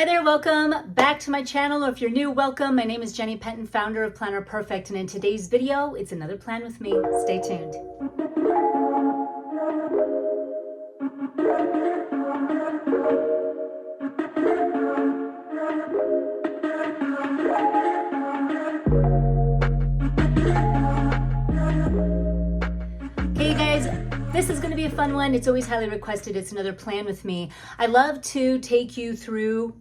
Hi there, welcome back to my channel, or if you're new, welcome. My name is Jenny Penton, founder of Planner Perfect, and in today's video, it's another plan with me. Stay tuned. Hey guys, this is going to be a fun one. It's always highly requested. It's another plan with me. I love to take you through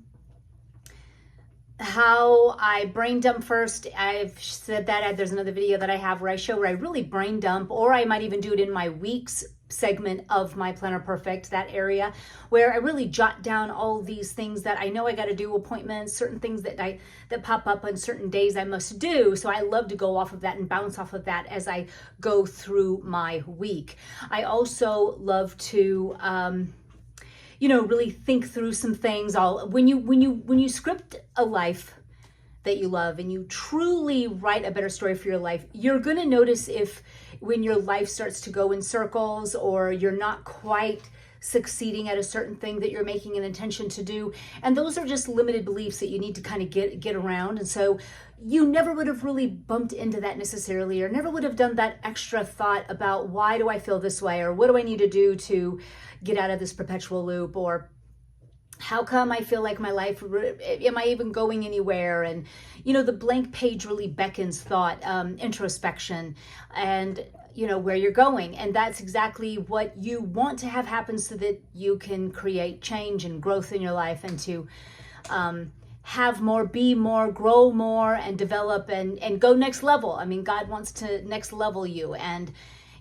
how I brain dump first. I've said that there's another video that I have where I show where I really brain dump, or I might even do it in my weeks segment of my Planner Perfect, that area where I really jot down all these things that I know I got to do, appointments, certain things that pop up on certain days I must do. So I love to go off of that and bounce off of that as I go through my week. I also love to really think through some things. When you script a life that you love and you truly write a better story for your life, you're going to notice when your life starts to go in circles, or you're not quite succeeding at a certain thing that you're making an intention to do. And those are just limited beliefs that you need to kind of get around. And so you never would have really bumped into that necessarily, or never would have done that extra thought about, why do I feel this way, or what do I need to do to get out of this perpetual loop, or how come I feel like my life, am I even going anywhere? And the blank page really beckons thought, introspection, and where you're going. And that's exactly what you want to have happen, so that you can create change and growth in your life, and to have more, be more, grow more, and develop and go next level. I mean, God wants to next level you, and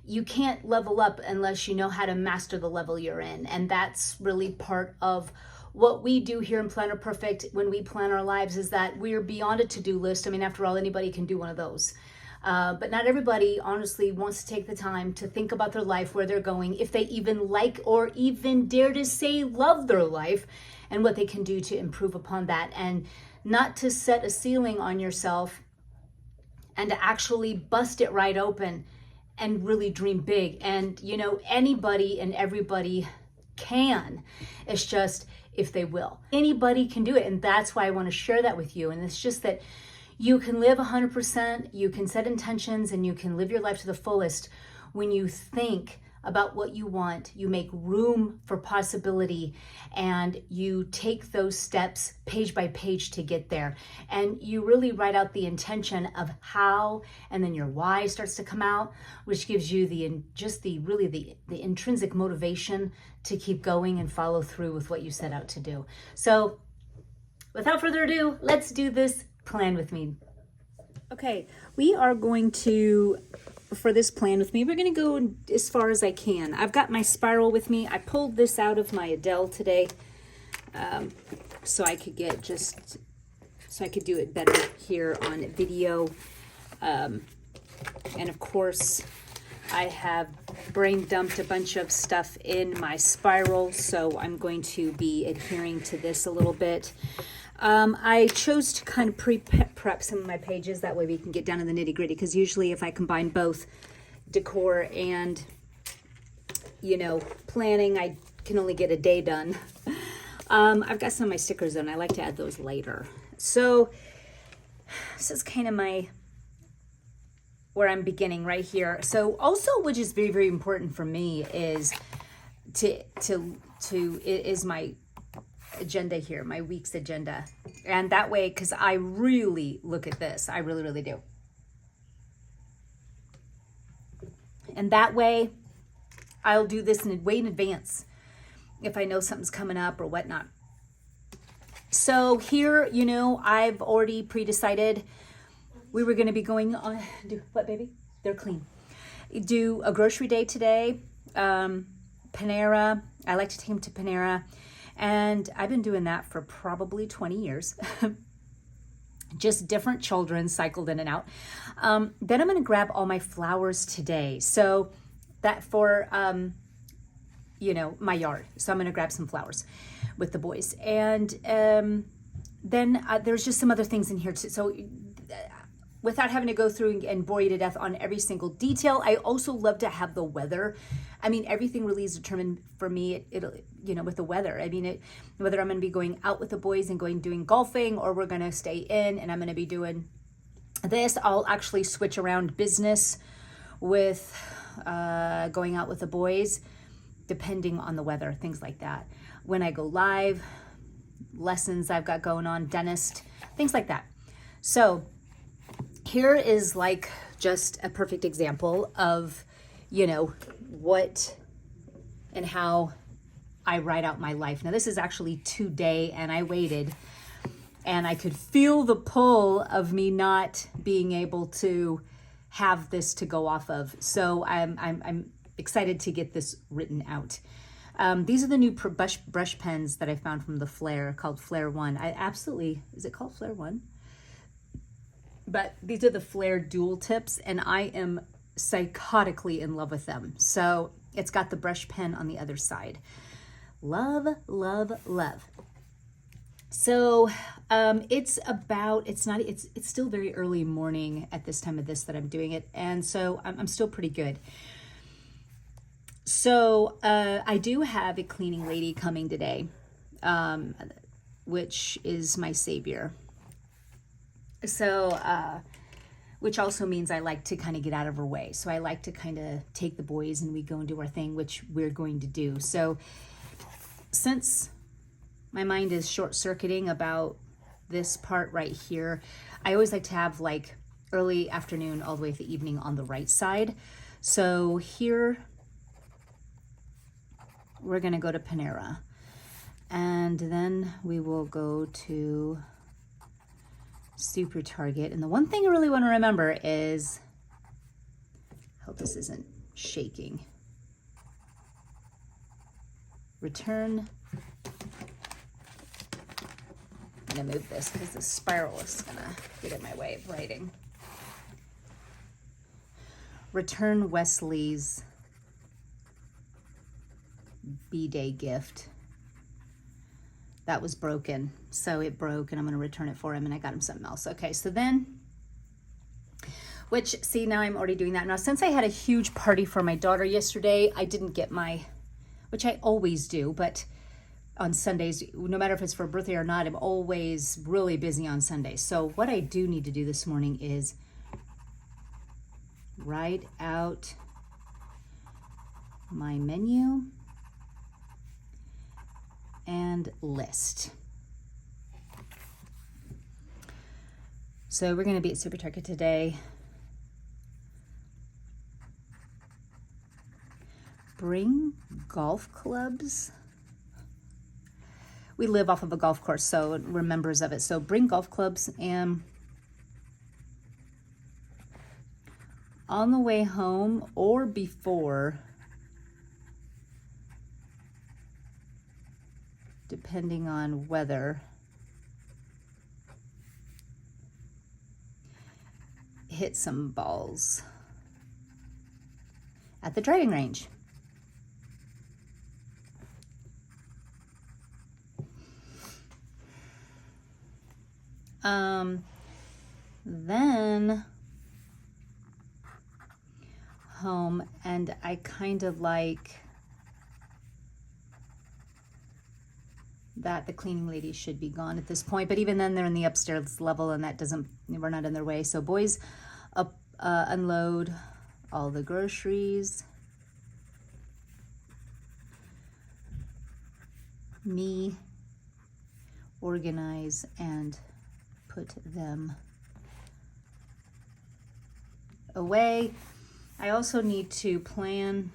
you can't level up unless you know how to master the level you're in. And that's really part of what we do here in Planner Perfect when we plan our lives, is that we're beyond a to-do list. I mean, after all, anybody can do one of those. But not everybody honestly wants to take the time to think about their life, where they're going, if they even like or even dare to say love their life, and what they can do to improve upon that, and not to set a ceiling on yourself, and to actually bust it right open and really dream big. And anybody and everybody can. It's just if they will. Anybody can do it, and that's why I want to share that with you. And it's just that you can live 100%, you can set intentions, and you can live your life to the fullest when you think about what you want, you make room for possibility, and you take those steps page by page to get there. And you really write out the intention of how, and then your why starts to come out, which gives you the intrinsic motivation to keep going and follow through with what you set out to do. So without further ado, let's do this plan with me. Okay, we are going to, for this plan with me, we're going to go as far as I can. I've got my spiral with me. I pulled this out of my Adele today, so I could do it better here on video. And of course, I have brain dumped a bunch of stuff in my spiral, so I'm going to be adhering to this a little bit. I chose to kind of prep some of my pages, that way we can get down to the nitty gritty, because usually if I combine both decor and, planning, I can only get a day done. I've got some of my stickers on. I like to add those later. So this is kind of where I'm beginning right here. So also, which is very, very important for me, is is my agenda here, my week's agenda. And that way, because I really look at this, I really, really do. And that way, I'll do this way in advance if I know something's coming up or whatnot. So here, I've already pre-decided we were going to be going on, what, baby? They're clean. Do a grocery day today. Panera. I like to take them to Panera. And I've been doing that for probably 20 years. Just different children cycled in and out. Then I'm going to grab all my flowers today. So that for, my yard. So I'm going to grab some flowers with the boys. And then there's just some other things in here too. So without having to go through and bore you to death on every single detail, I also love to have the weather. I mean, everything really is determined for me. with the weather. I mean, whether I'm going to be going out with the boys and doing golfing, or we're going to stay in and I'm going to be doing this. I'll actually switch around business with going out with the boys, depending on the weather, things like that. When I go live, lessons I've got going on, dentist, things like that. So here is like just a perfect example of, what and how I write out my life. Now this is actually today, and I waited, and I could feel the pull of me not being able to have this to go off of. So I'm excited to get this written out. These are the new brush pens that I found from the Flair, called Flair 1. Is it called Flair 1? But these are the Flair dual tips, and I am psychotically in love with them. So it's got the brush pen on the other side. Love, love, love. So it's still very early morning at this time of this that I'm doing it. And so I'm still pretty good. So I do have a cleaning lady coming today, which is my savior. So, which also means I like to kind of get out of her way. So I like to kind of take the boys and we go and do our thing, which we're going to do. So since my mind is short-circuiting about this part right here, I always like to have like early afternoon all the way to the evening on the right side. So here we're going to go to Panera, and then we will go to Super Target. And the one thing I really want to remember is, I hope this isn't shaking, return. I'm going to move this because the spiral is going to get in my way of writing. Return Wesley's B-Day gift. That was broken. So it broke, and I'm going to return it for him, and I got him something else. Okay, so then, see, now I'm already doing that. Now, since I had a huge party for my daughter yesterday, I didn't get which I always do, but on Sundays, no matter if it's for a birthday or not, I'm always really busy on Sundays. So what I do need to do this morning is write out my menu and list. So we're going to be at Super Target today. Bring golf clubs. We live off of a golf course, so we're members of it. So bring golf clubs, and on the way home or before, depending on weather, hit some balls at the driving range. Then home, and I kind of like that the cleaning lady should be gone at this point, but even then they're in the upstairs level, and we're not in their way. So boys unload all the groceries. Me organize and put them away. I also need to plan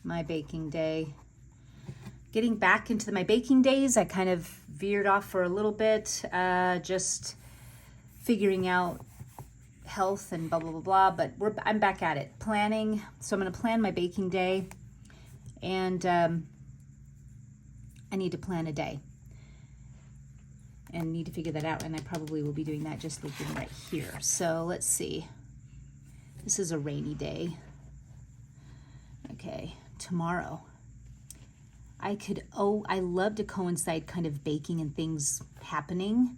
my baking day. Getting back into my baking days, I kind of veered off for a little bit, just figuring out health and blah, blah, blah, blah, but I'm back at it. Planning, so I'm gonna plan my baking day, and I need to plan a day and need to figure that out, and I probably will be doing that just looking right here. So let's see. This is a rainy day. Okay, tomorrow. I love to coincide kind of baking and things happening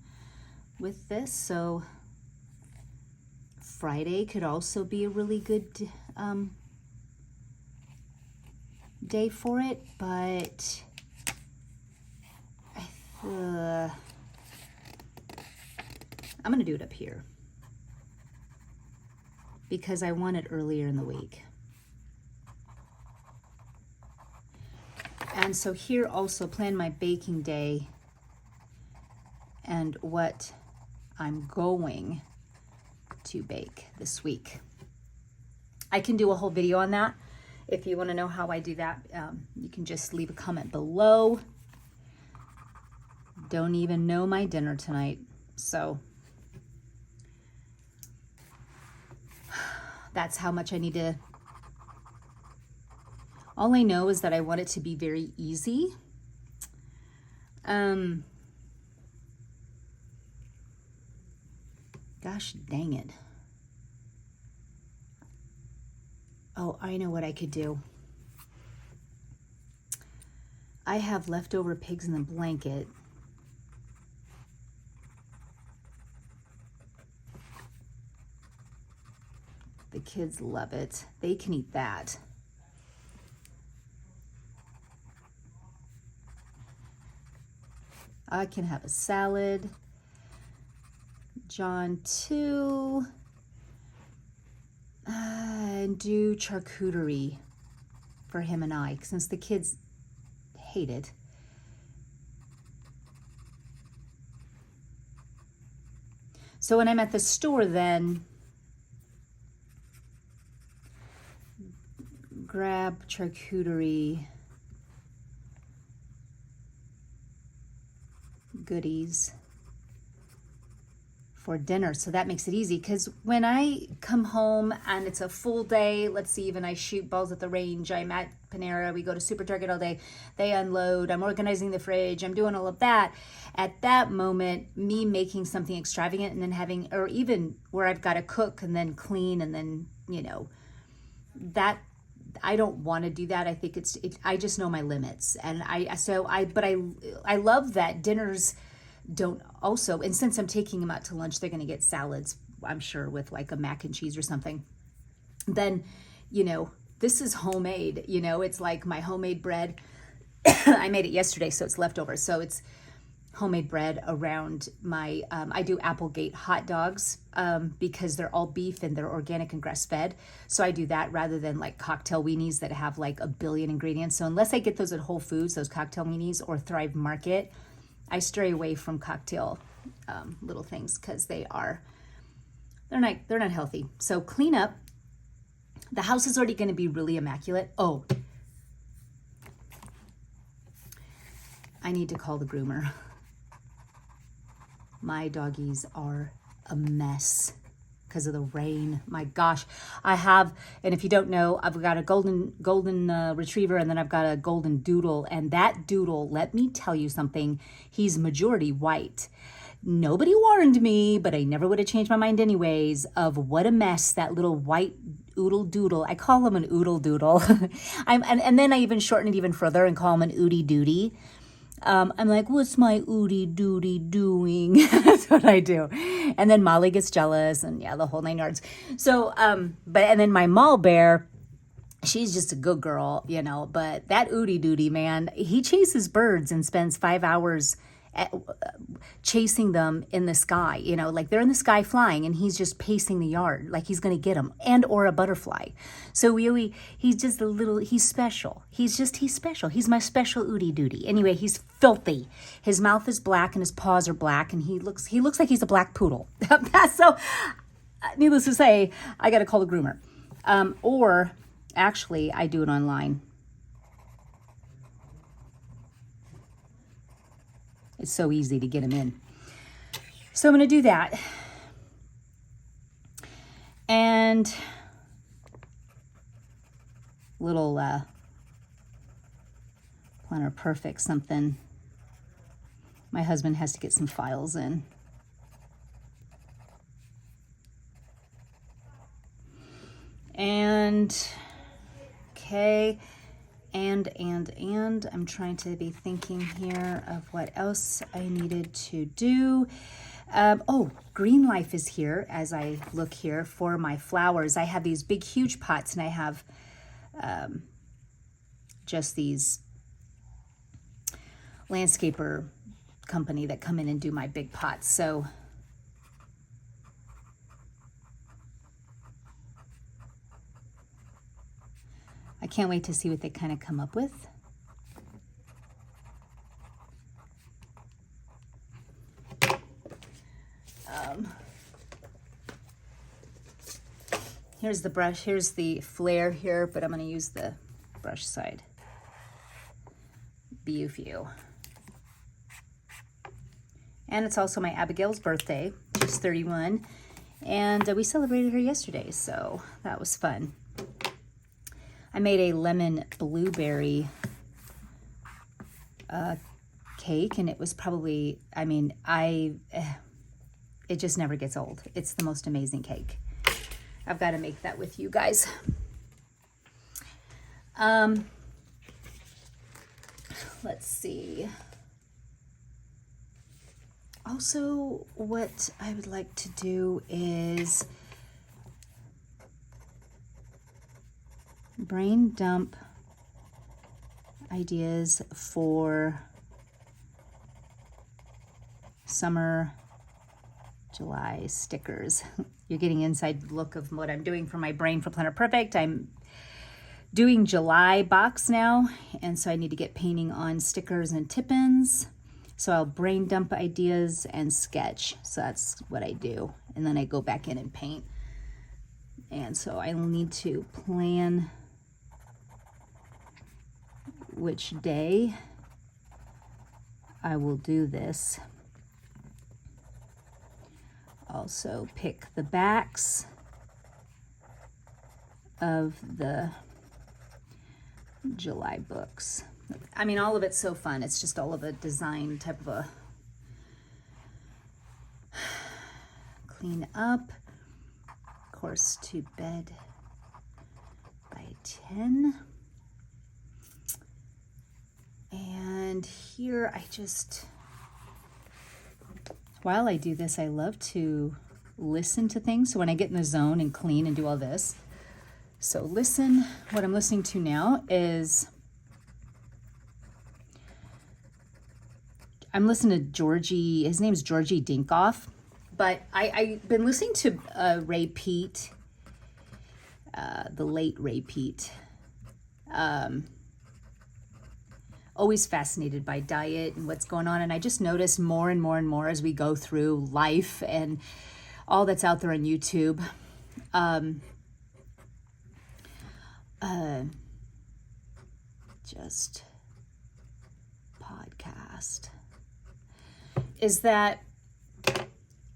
with this. So Friday could also be a really good day for it, but I'm gonna do it up here because I want it earlier in the week. And so here also plan my baking day and what I'm going to bake this week. I can do a whole video on that. If you want to know how I do that, you can just leave a comment below. Don't even know my dinner tonight, so that's how much I need to. All I know is that I want it to be very easy. Gosh dang it. Oh, I know what I could do. I have leftover pigs in the blanket. The kids love it. They can eat that. I can have a salad. John too. And do charcuterie for him and I, since the kids hate it. So when I'm at the store, then grab charcuterie goodies for dinner. So that makes it easy, because when I come home and it's a full day, let's see, even I shoot balls at the range, I'm at Panera, we go to Super Target all day, they unload, I'm organizing the fridge, I'm doing all of that. At that moment, me making something extravagant and then having, or even where I've got to cook and then clean and then, you know, that I don't want to do that. I think I just know my limits. And but I love that dinners don't also, and since I'm taking them out to lunch, they're going to get salads, I'm sure, with like a mac and cheese or something. Then, you know, this is homemade, you know, it's like my homemade bread. I made it yesterday, so it's leftover. So it's homemade bread around my, I do Applegate hot dogs because they're all beef and they're organic and grass-fed. So I do that rather than like cocktail weenies that have like a billion ingredients. So unless I get those at Whole Foods, those cocktail weenies, or Thrive Market, I stray away from cocktail little things because they're not healthy. So clean up. The house is already going to be really immaculate. Oh, I need to call the groomer. My doggies are a mess because of the rain. My gosh, I have, and if you don't know, I've got a golden retriever, and then I've got a golden doodle, and that doodle, let me tell you something, he's majority white. Nobody warned me, but I never would have changed my mind anyways, of what a mess that little white oodle doodle, I call him an oodle doodle. And then I even shorten it even further and call him an oodie doodie. I'm like, what's my oodie doodie doing? That's what I do. And then Molly gets jealous, and yeah, the whole 9 yards. So, and then my mall bear, she's just a good girl, you know, but that oodie doodie, man, he chases birds and spends 5 hours chasing them in the sky, you know, like they're in the sky flying, and he's just pacing the yard like he's going to get them, and or a butterfly. So he's just he's special. He's special. He's my special oodie doodie. Anyway, he's filthy. His mouth is black and his paws are black, and he looks like he's a black poodle. So needless to say, I got to call the groomer. Or actually I do it online. It's so easy to get them in. So I'm going to do that. And little Planner Perfect something. My husband has to get some files in. And, okay. And I'm trying to be thinking here of what else I needed to do. Green Life is here as I look here for my flowers. I have these big, huge pots, and I have just these landscaper company that come in and do my big pots. So I can't wait to see what they kind of come up with. Here's the brush, here's the flare here, but I'm going to use the brush side. Beautiful. And it's also my Abigail's birthday. She's 31. And we celebrated her yesterday, so that was fun. I made a lemon blueberry cake, and it was probably, I mean, it just never gets old. It's the most amazing cake. I've got to make that with you guys. Let's see. Also, what I would like to do is brain dump ideas for summer July stickers. You're getting an inside look of what I'm doing for my brain for Planner Perfect. I'm doing July box now, and so I need to get painting on stickers and tip-ins. So I'll brain dump ideas and sketch. So that's what I do. And then I go back in and paint. And so I'll need to plan which day I will do this. Also pick the backs of the July books. I mean, all of it's so fun. It's just all of a design type of a clean up. Of course, to bed by 10. And here I just, while I do this, I love to listen to things. So when I get in the zone and clean and do all this. So listen, what I'm listening to now is, I'm listening to Georgie, his name's Georgie Dinkoff, but I've been listening to Ray Peat, the late Ray Peat. Always fascinated by diet and what's going on. And I just notice more and more and more as we go through life and all that's out there on YouTube. Just podcast. Is that,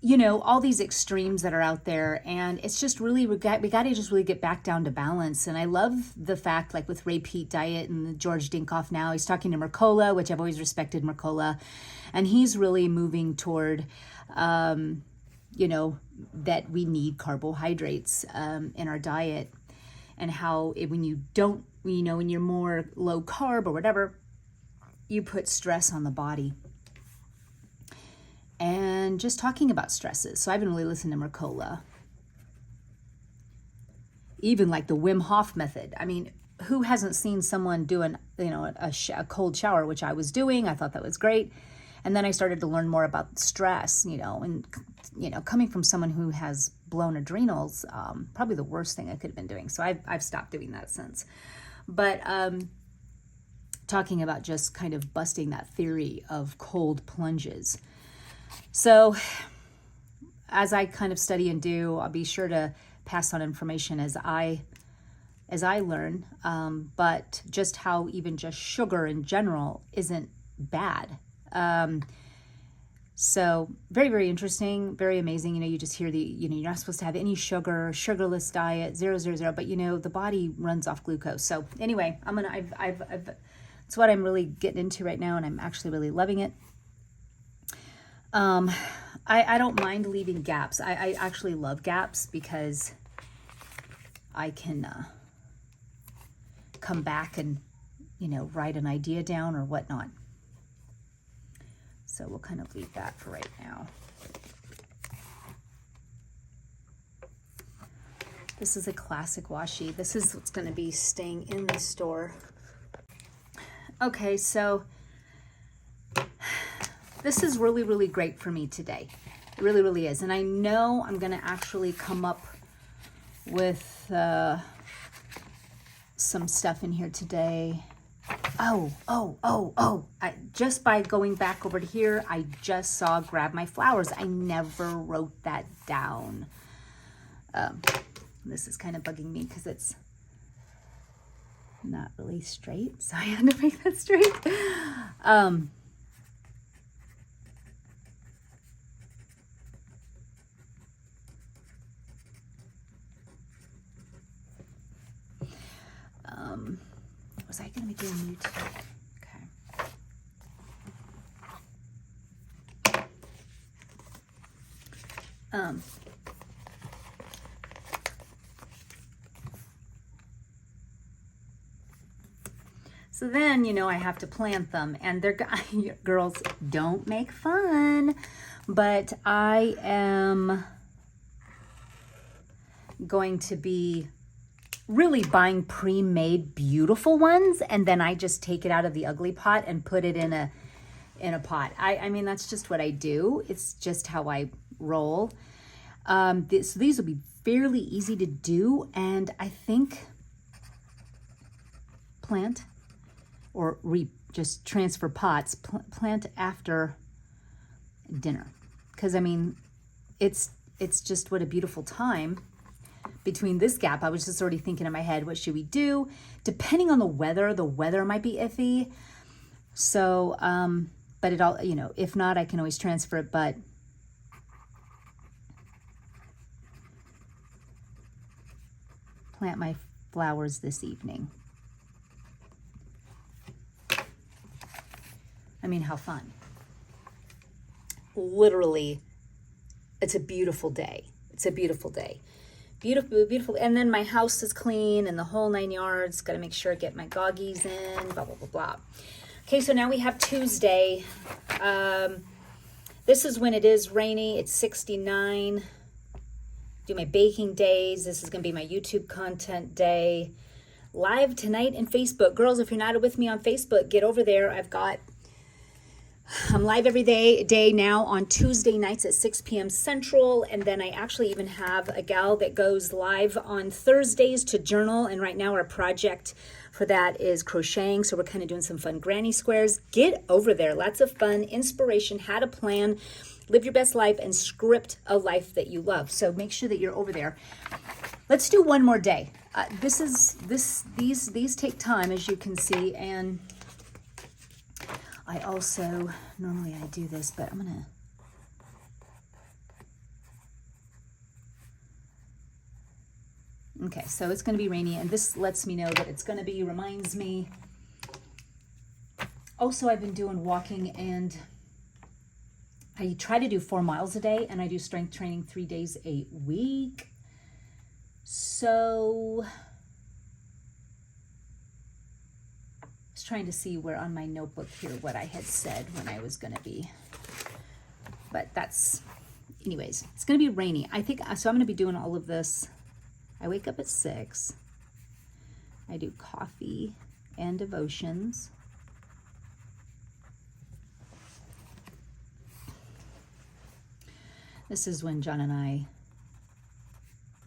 you know, all these extremes that are out there, and it's just really, we got to just really get back down to balance. And I love the fact, like with Ray Peat Diet and George Dinkoff now, he's talking to Mercola, which I've always respected Mercola, and he's really moving toward, you know, that we need carbohydrates in our diet, and how when you don't, you know, when you're more low carb or whatever, you put stress on the body. And just talking about stresses. So I've been really listening to Mercola. Even like the Wim Hof method. I mean, who hasn't seen someone doing, you know, a cold shower, which I was doing. I thought that was great. And then I started to learn more about stress, you know, and, you know, coming from someone who has blown adrenals, probably the worst thing I could have been doing. So I've stopped doing that since. But talking about just kind of busting that theory of cold plunges. So as I kind of study and do, I'll be sure to pass on information as I learn, but just how even just sugar in general isn't bad. So very, very interesting, very amazing. You know, you just hear you know, you're not supposed to have any sugar, sugarless diet, 000, but you know, the body runs off glucose. So anyway, it's what I'm really getting into right now, and I'm actually really loving it. I don't mind leaving gaps. I actually love gaps because I can come back and, you know, write an idea down or whatnot. So we'll kind of leave that for right now. This is a classic washi. This is what's going to be staying in the store. Okay, so this is really, really great for me today. It really, really is. And I know I'm going to actually come up with some stuff in here today. Just by going back over to here, I just saw grab my flowers. I never wrote that down. This is kind of bugging me because it's not really straight, so I had to make that straight. Was I going to be doing YouTube? Okay. So then, you know, I have to plant them, and they're, girls, don't make fun, but I am going to be really buying pre-made beautiful ones, and then I just take it out of the ugly pot and put it in a pot. I mean, that's just what I do. It's just how I roll. So these will be fairly easy to do, and I think plant or just transfer pots, plant after dinner. Because I mean, it's just what a beautiful time. Between this gap, I was just already thinking in my head, what should we do? Depending on the weather might be iffy. So, but it all, you know, if not, I can always transfer it, but plant my flowers this evening. I mean, how fun. Literally, it's a beautiful day. It's a beautiful day. Beautiful, beautiful. And then my house is clean and the whole 9 yards. Got to make sure I get my goggies in, blah, blah, blah, blah. Okay, so now we have Tuesday. This is when it is rainy. It's 69. Do my baking days. This is going to be my YouTube content day. Live tonight in Facebook. Girls, if you're not with me on Facebook, get over there. I'm live every day now on Tuesday nights at 6 p.m. Central, and then I actually even have a gal that goes live on Thursdays to journal, and right now our project for that is crocheting, so we're kind of doing some fun granny squares. Get over there. Lots of fun, inspiration, how to plan, live your best life, and script a life that you love. So make sure that you're over there. Let's do one more day. These take time, as you can see, and I also, normally I do this, but I'm going to, okay, so it's going to be rainy, and this lets me know that it's going to be, reminds me. Also, I've been doing walking, and I try to do 4 miles a day, and I do strength training 3 days a week. So trying to see where on my notebook here what I had said when I was going to be, but that's, anyways, it's going to be rainy. I think, so I'm going to be doing all of this. I wake up at 6. I do coffee and devotions. This is when John and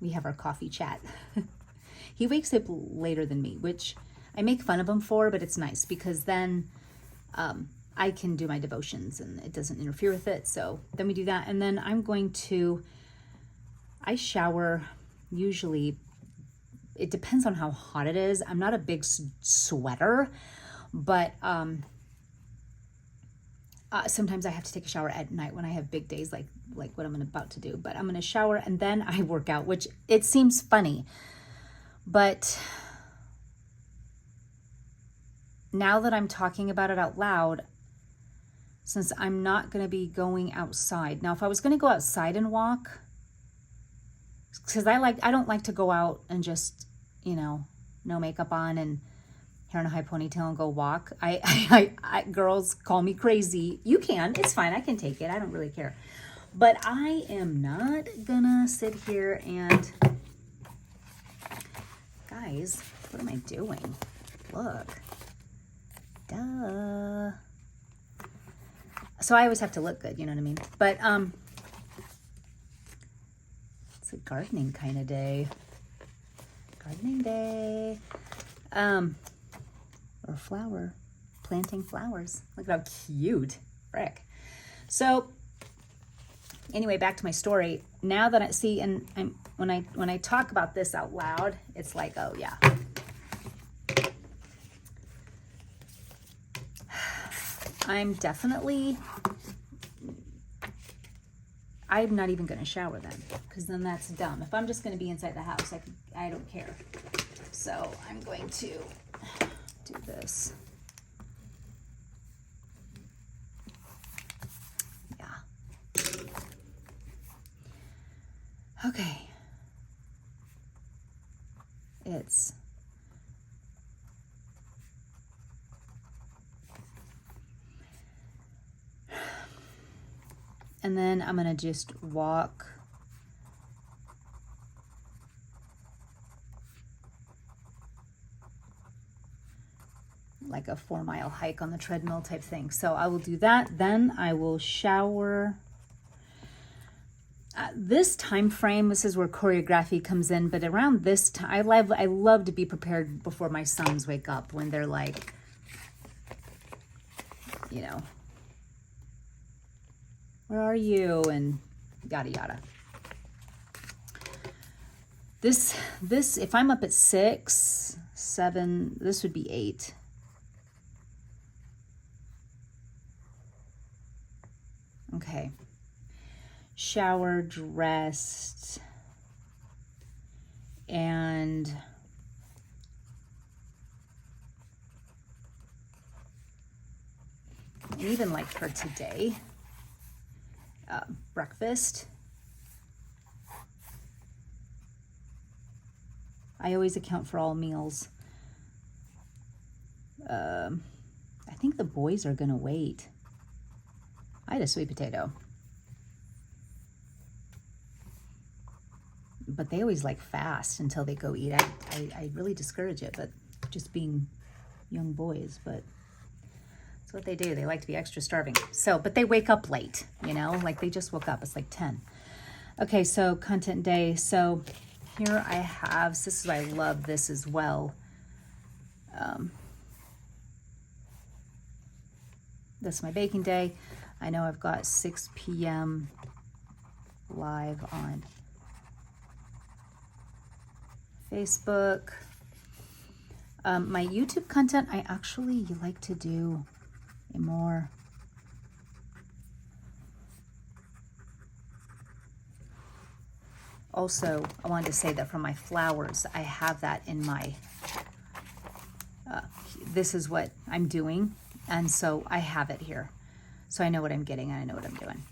we have our coffee chat. He wakes up later than me, which I make fun of him for, but it's nice because then I can do my devotions and it doesn't interfere with it. So then we do that. And then I shower usually, it depends on how hot it is. I'm not a big sweater, but sometimes I have to take a shower at night when I have big days like what I'm about to do. But I'm going to shower and then I work out, which it seems funny. But now that I'm talking about it out loud, since I'm not going to be going outside. Now, if I was going to go outside and walk, because I don't like to go out and just, no makeup on and hair in a high ponytail and go walk. Girls call me crazy. You can. It's fine. I can take it. I don't really care. But I am not gonna sit here and, guys, what am I doing? Look. Duh. So I always have to look good, you know what I mean? But it's a gardening kind of day. Gardening day. Or flower. Planting flowers. Look at how cute. Frick. So anyway, back to my story. Now that I see, and when I talk about this out loud, it's like, oh yeah. I'm not even going to shower then, because then that's dumb. If I'm just going to be inside the house, I don't care. So I'm going to do this. Yeah. Okay. And then I'm going to just walk like a 4-mile hike on the treadmill type thing. So I will do that. Then I will shower. This time frame, this is where choreography comes in, but around this time, I love to be prepared before my sons wake up, when they're like, you know, where are you? And yada, yada. This, if I'm up at 6, 7, this would be 8. Okay. Shower, dressed, and even like for today, breakfast. I always account for all meals. I think the boys are gonna wait. I had a sweet potato. But they always like fast until they go eat. I really discourage it, but just being young boys, but that's what they do. They like to be extra starving. So, but they wake up late, you know, like they just woke up. It's like 10. Okay, so content day. So here I have, this is why I love this as well. This is my baking day. I know I've got 6 p.m. live on Facebook. My YouTube content, I actually like to do more. Also, I wanted to say that for my flowers, I have that in my, this is what I'm doing. And so I have it here. So I know what I'm getting and I know what I'm doing.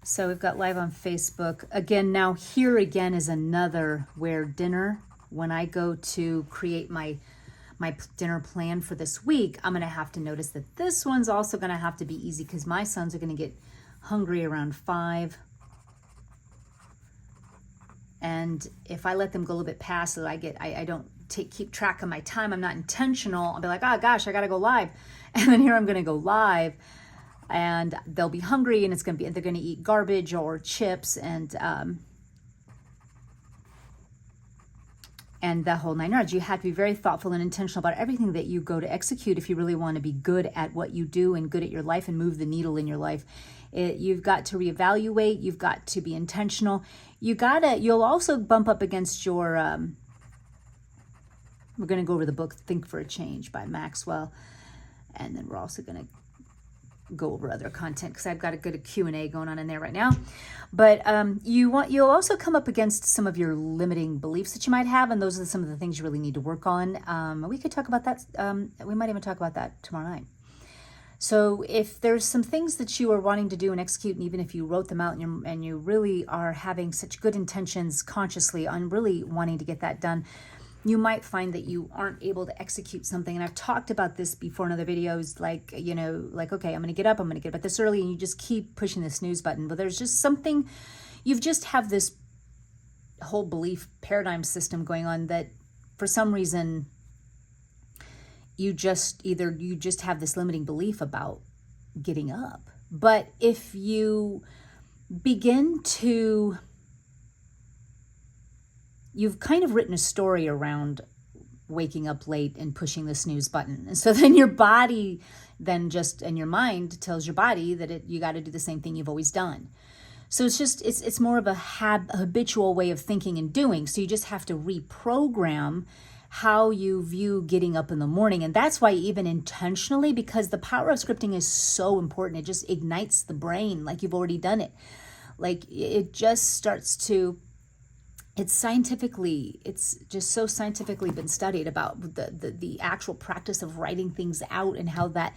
So we've got live on Facebook. Again, now here again is another where dinner, when I go to create my dinner plan for this week, I'm going to have to notice that this one's also going to have to be easy, because my sons are going to get hungry around 5. And if I let them go a little bit past, so I don't keep track of my time, I'm not intentional, I'll be like, oh gosh, I got to go live. And then here I'm going to go live. And they'll be hungry, and they're going to eat garbage or chips and the whole 9 yards. You have to be very thoughtful and intentional about everything that you go to execute if you really want to be good at what you do and good at your life and move the needle in your life. You've got to reevaluate. You've got to be intentional. You'll also bump up against your, we're going to go over the book, Think for a Change by Maxwell. And then we're also going to go over other content, because I've got a good Q&A going on in there right now. But you'll also come up against some of your limiting beliefs that you might have, and those are some of the things you really need to work on. We could talk about that. We might even talk about that tomorrow night. So if there's some things that you are wanting to do and execute, and even if you wrote them out and you really are having such good intentions consciously on really wanting to get that done, you might find that you aren't able to execute something. And I've talked about this before in other videos, like, you know, like, okay, I'm going to get up at this early, and you just keep pushing the snooze button. But there's just something you've just have this whole belief paradigm system going on that for some reason you just have this limiting belief about getting up. But if you begin to, you've kind of written a story around waking up late and pushing the snooze button. And so then your body and your mind tells your body that you got to do the same thing you've always done. So it's more of a habitual way of thinking and doing. So you just have to reprogram how you view getting up in the morning. And that's why even intentionally, because the power of scripting is so important, it just ignites the brain like you've already done it. Like it just starts to, it's just so scientifically been studied about the actual practice of writing things out and how that,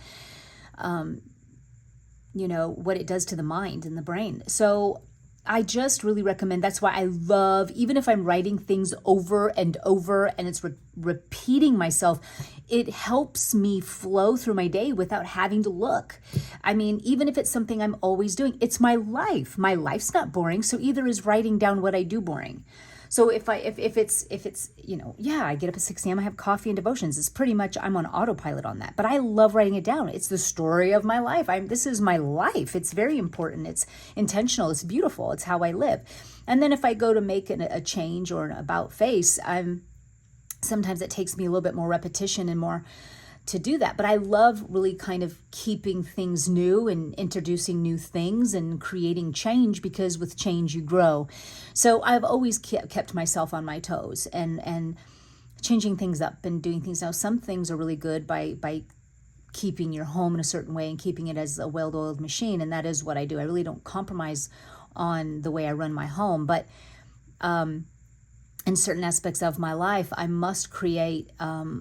what it does to the mind and the brain. So I just really recommend, that's why I love, even if I'm writing things over and over and it's repeating myself, it helps me flow through my day without having to look. I mean, even if it's something I'm always doing, it's my life. My life's not boring. So either is writing down what I do boring. So if it's, I get up at 6 a.m., I have coffee and devotions. It's pretty much, I'm on autopilot on that, but I love writing it down. It's the story of my life. This is my life. It's very important. It's intentional. It's beautiful. It's how I live. And then if I go to make a change or an about face, sometimes it takes me a little bit more repetition and more to do that. But I love really kind of keeping things new and introducing new things and creating change, because with change you grow. So I've always kept myself on my toes and changing things up and doing things. Now, some things are really good by keeping your home in a certain way and keeping it as a well-oiled machine. And that is what I do. I really don't compromise on the way I run my home. But in certain aspects of my life, I must create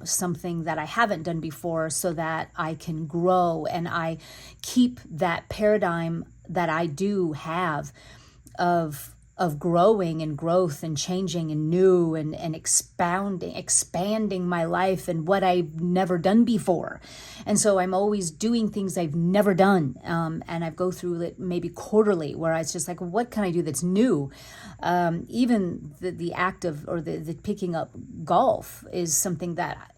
something that I haven't done before so that I can grow, and I keep that paradigm that I do have of growing and growth and changing and new and expanding my life and what I've never done before. And so I'm always doing things I've never done. And I go through it maybe quarterly where it's just like, what can I do that's new? Even the act of, or the picking up golf is something that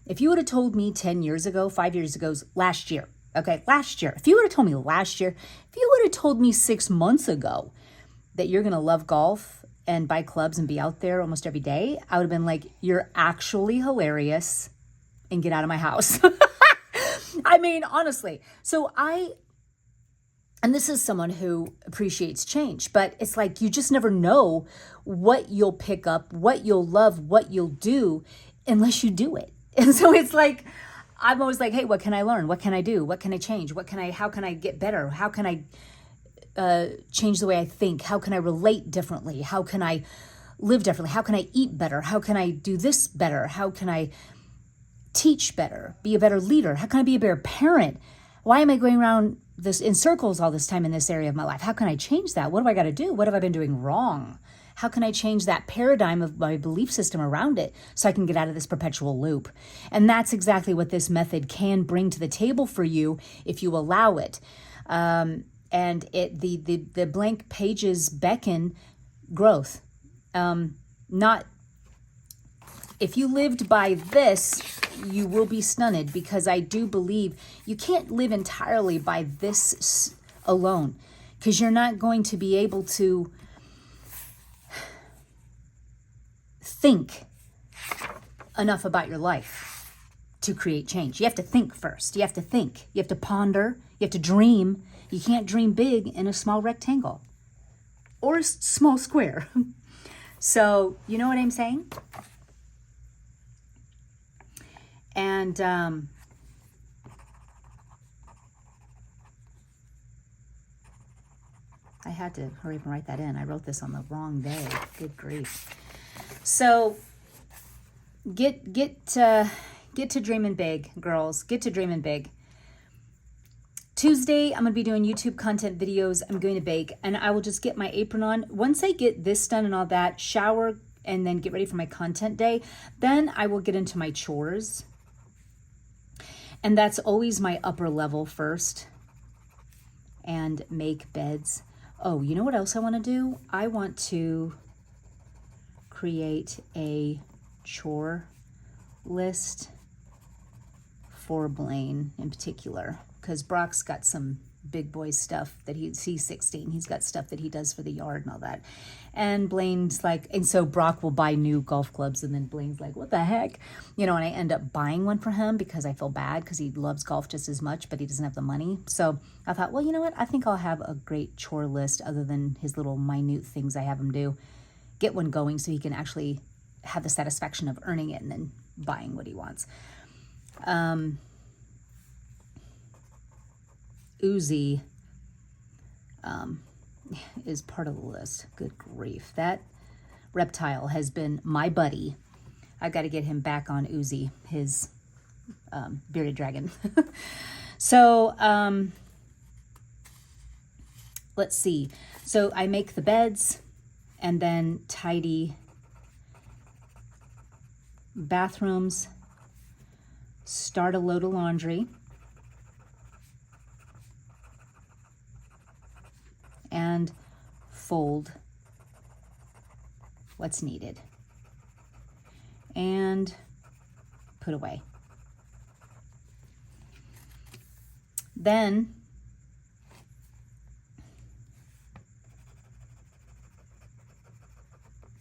if you would have told me 10 years ago, 5 years ago, last year, if you would have told me last year, if you would have told me 6 months ago that you're going to love golf and buy clubs and be out there almost every day, I would have been like, you're actually hilarious and get out of my house. I mean, honestly. So and this is someone who appreciates change, but it's like, you just never know what you'll pick up, what you'll love, what you'll do unless you do it. And so it's like, I'm always like, hey, what can I learn? What can I do? What can I change? How can I get better? How can I change the way I think? How can I relate differently? How can I live differently? How can I eat better? How can I do this better? How can I teach better? Be a better leader? How can I be a better parent? Why am I going around this in circles all this time in this area of my life? How can I change that? What do I got to do? What have I been doing wrong? How can I change that paradigm of my belief system around it so I can get out of this perpetual loop? And that's exactly what this method can bring to the table for you if you allow it. And the blank pages beckon growth. Not if you lived by this, you will be stunned, because I do believe you can't live entirely by this alone, because you're not going to be able to think enough about your life to create change. You have to think first. You have to think. You have to ponder. You have to dream. You can't dream big in a small rectangle or a small square. So, you know what I'm saying? And I had to hurry up and write that in. I wrote this on the wrong day. Good grief. So get to dreaming big, girls. Get to dreaming big. Tuesday, I'm going to be doing YouTube content videos. I'm going to bake, and I will just get my apron on. Once I get this done and all that, shower, and then get ready for my content day, then I will get into my chores. And that's always my upper level first. And make beds. Oh, you know what else I want to do? I want to create a chore list for Blaine in particular, because Brock's got some big boy stuff that he's 16. He's got stuff that he does for the yard and all that. And Blaine's like, and so Brock will buy new golf clubs, and then Blaine's like, what the heck? You know, and I end up buying one for him because I feel bad because he loves golf just as much, but he doesn't have the money. So I thought, well, you know what? I think I'll have a great chore list other than his little minute things I have him do. Get one going so he can actually have the satisfaction of earning it and then buying what he wants. Uzi is part of the list. Good grief. That reptile has been my buddy. I've got to get him back on Uzi, his bearded dragon. So let's see. So I make the beds and then tidy bathrooms, start a load of laundry, and fold what's needed and put away. Then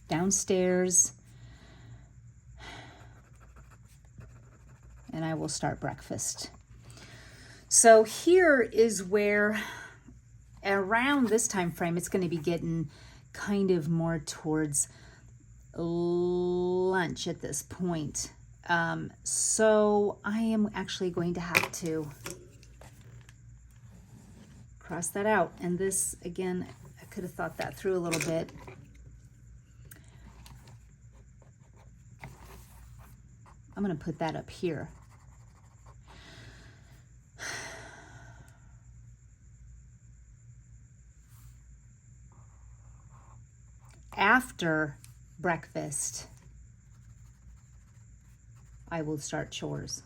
downstairs, and I will start breakfast. So here is where around this time frame, it's going to be getting kind of more towards lunch at this point. So I am actually going to have to cross that out. And this, again, I could have thought that through a little bit. I'm going to put that up here. After breakfast, I will start chores.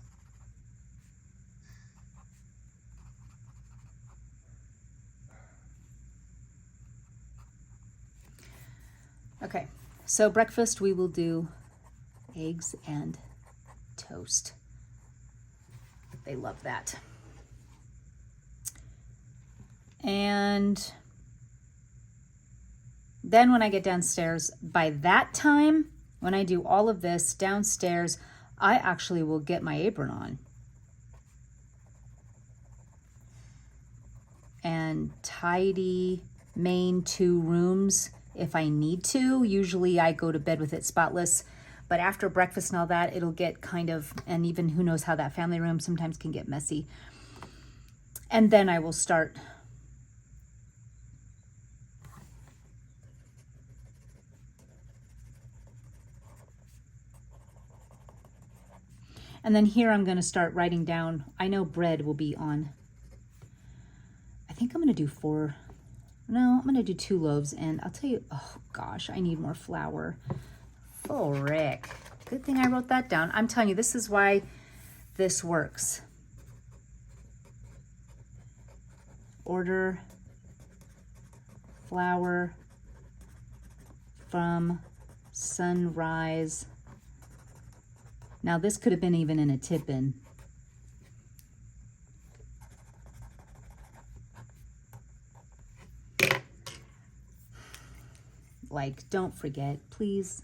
Okay, so breakfast we will do eggs and toast. They love that. And then when I get downstairs, by that time, when I do all of this downstairs, I actually will get my apron on and tidy main 2 rooms if I need to. Usually I go to bed with it spotless, but after breakfast and all that, it'll get kind of, and even who knows how that family room sometimes can get messy. And then I will start And then here I'm going to start writing down, I know bread will be on, I think I'm going to do 4, no, I'm going to do 2 loaves. And I'll tell you, oh gosh, I need more flour. Oh, Rick. Good thing I wrote that down. I'm telling you, this is why this works. Order flour from Sunrise. Now this could have been even in a tip-in. Like, don't forget, please.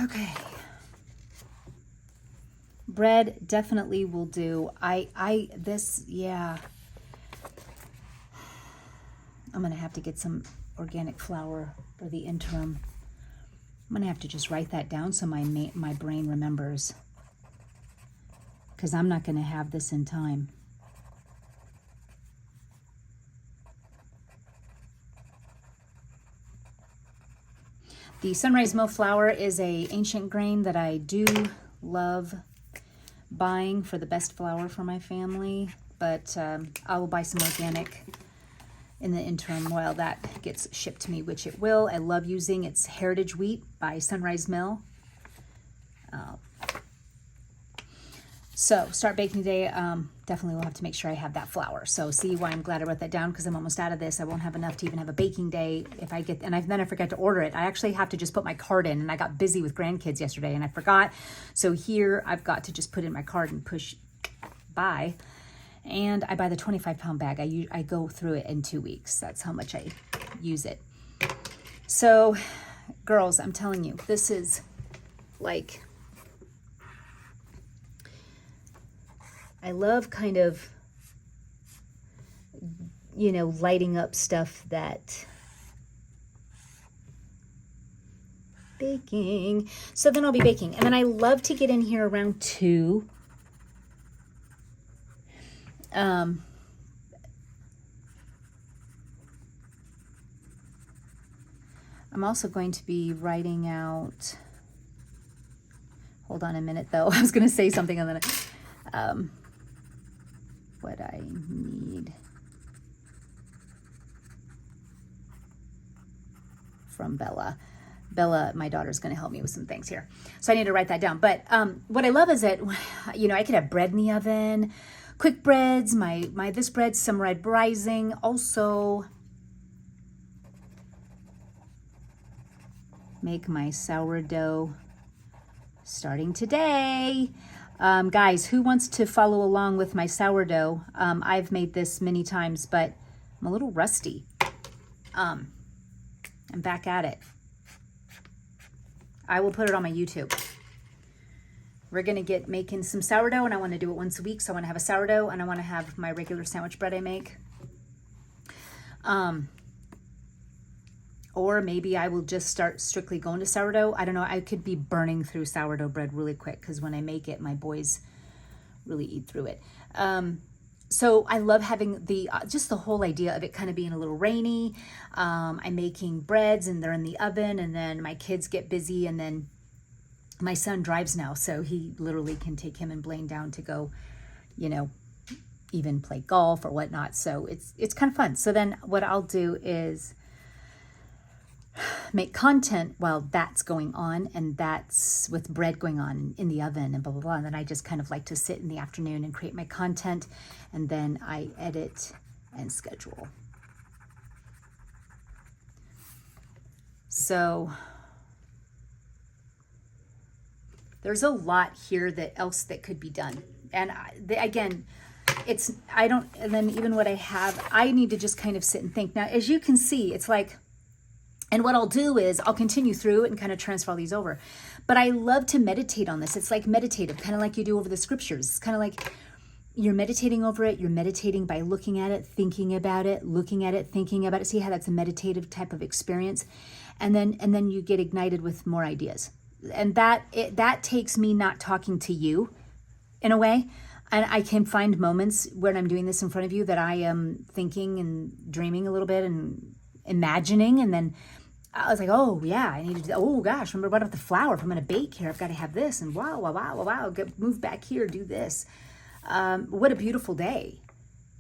Okay. Bread definitely will do. Yeah. I'm going to have to get some organic flour for the interim. I'm going to have to just write that down so my brain remembers. Because I'm not going to have this in time. The Sunrise Mill flour is an ancient grain that I do love buying for the best flour for my family, but I will buy some organic in the interim while that gets shipped to me, which it will. I love using its Heritage Wheat by Sunrise Mill. So start baking day. Definitely will have to make sure I have that flour. So see why I'm glad I wrote that down, because I'm almost out of this. I won't have enough to even have a baking day if I get, and then I forgot to order it. I actually have to just put my card in, and I got busy with grandkids yesterday and I forgot. So here I've got to just put in my card and push buy. And I buy the 25-pound bag. I go through it in 2 weeks. That's how much I use it. So girls, I'm telling you, this is like, I love kind of, you know, lighting up stuff that baking. So then I'll be baking. And then I love to get in here around 2. I'm also going to be writing out, hold on a minute though. I was going to say something and then, what I need from Bella. Bella, my daughter's going to help me with some things here. So I need to write that down. But what I love is that, you know, I could have bread in the oven, quick breads, this bread, some red rising. Also make my sourdough starting today. Guys, who wants to follow along with my sourdough? I've made this many times, but I'm a little rusty. I'm back at it. I will put it on my YouTube. We're going to get making some sourdough, and I want to do it once a week. So I want to have a sourdough, and I want to have my regular sandwich bread I make. Or maybe I will just start strictly going to sourdough. I don't know. I could be burning through sourdough bread really quick, because when I make it, my boys really eat through it. So I love having just the whole idea of it kind of being a little rainy. I'm making breads, and they're in the oven, and then my kids get busy, and then my son drives now, so he literally can take him and Blaine down to go, you know, even play golf or whatnot. So it's kind of fun. So then what I'll do is make content while that's going on, and that's with bread going on in the oven and blah, blah, blah. And then I just kind of like to sit in the afternoon and create my content, and then I edit and schedule. So there's a lot here that could be done. And again, and then even what I have, I need to just kind of sit and think. Now, as you can see, it's like, and what I'll do is I'll continue through it and kind of transfer all these over. But I love to meditate on this. It's like meditative, kind of like you do over the scriptures. It's kind of like you're meditating over it. You're meditating by looking at it, thinking about it, looking at it, thinking about it. See how that's a meditative type of experience? And then you get ignited with more ideas. And that takes me not talking to you in a way. And I can find moments when I'm doing this in front of you that I am thinking and dreaming a little bit and imagining, and then I was like, oh yeah, I need to do, oh gosh, remember about the flour. If I'm going to bake here, I've got to have this, and wow, move back here, do this. What a beautiful day.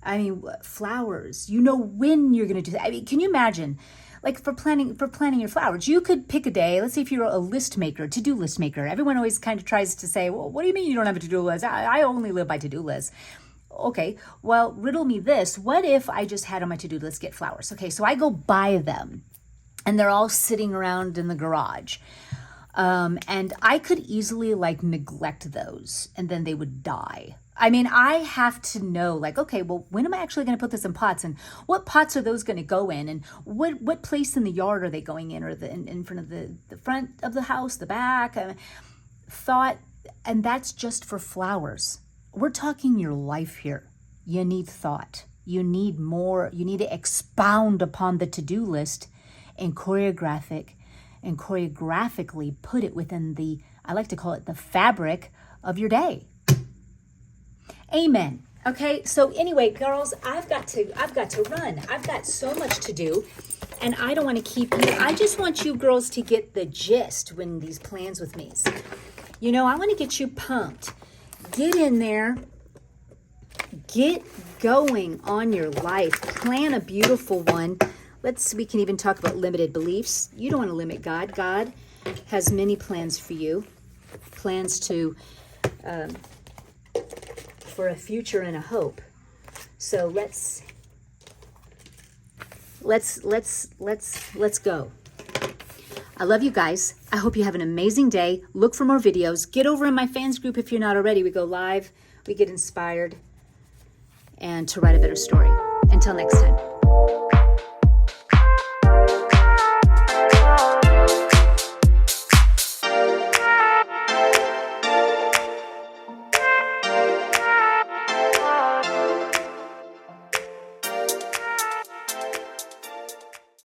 I mean, flowers, you know when you're going to do that. I mean, can you imagine, like for planning your flowers, you could pick a day. Let's say if you're a list maker, to-do list maker. Everyone always kind of tries to say, well, what do you mean you don't have a to-do list? I only live by to-do lists. Okay, well, riddle me this. What if I just had on my to-do list, get flowers? Okay, so I go buy them, and they're all sitting around in the garage. And I could easily like neglect those, and then they would die. I mean, I have to know, like, okay, well, when am I actually going to put this in pots, and what pots are those going to go in, and what place in the yard are they going in, or in front of the front of the house, the back? Thought, and that's just for flowers. We're talking your life here. You need thought. You need more. You need to expound upon the to-do list and choreographically put it within I like to call it the fabric of your day. Amen. Okay, so anyway, girls, I've got to run. I've got so much to do, and I don't want to keep you. I just want you girls to get the gist when these plans with me. You know, I want to get you pumped. Get in there. Get going on your life. Plan a beautiful one. We can even talk about limited beliefs. You don't want to limit God. God has many plans for you. Plans to for a future and a hope. So let's go. I love you guys. I hope you have an amazing day. Look for more videos. Get over in my fans group if you're not already. We go live, we get inspired, and to write a better story. Until next time.